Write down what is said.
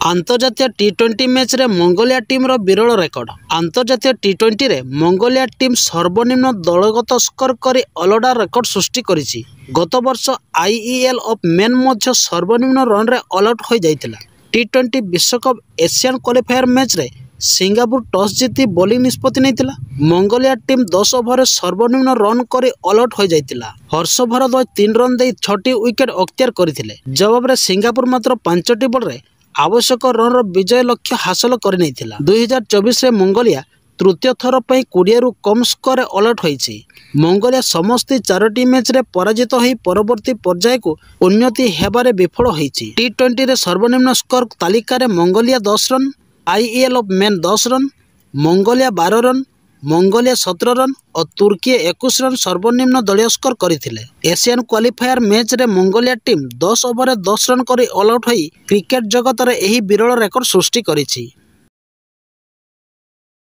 आंतर्जातीय टी20 match रे Mongolia team रो विरल record. आंतर्जातीय टी20 रे मंगोलिया टीम सर्वनिम्न दलगत स्कोर करी अलडा रेकर्ड सृष्टि करिछि। गत वर्ष आईईएल ऑफ मेन मध्य सर्वनिम्न रन रे अलर्ट हो जाइतिला। टी20 विश्वकप एशियन क्वालिफायर मैच रे सिंगापुर टॉस जीति बॉलिंग निष्पत्ति नैतिला। मंगोलिया टीम 10 ओवर सर्वनिम्न रन करी अलर्ट हो जाइतिला। हर्ष भारद्वाज 3 रन दे 6टी विकेट अख्तियार करथिले। जवाब रे सिंगापुर मात्र 5टी बॉल रे आवश्यक रन विजय लक्ष्य हासिल कर 2024 रे मंगोलिया तृतीय थर पर 20 रु कम स्कोर अलर्ट होइछि। मंगोलिया समस्त 4टी मैच रे पराजित होई परवर्ती पर्याय को उन्नति हेबारे विफल होइछि। टी20 रे सर्वनिम्न स्कोर तालिका रे Mongolia 10 run, IEL of main 10 run, Mongolia 12 run, Mongolia 17 run और तुर्की 21 रन सर्वनिम्न दलीय स्कोर करथिले। एशियन क्वालिफायर मैच रे मंगोलिया टीम 10 ओवर 10 रन करी ऑल आउट होई क्रिकेट जगत रे एही विरल रेकर्ड सृष्टि करिछि।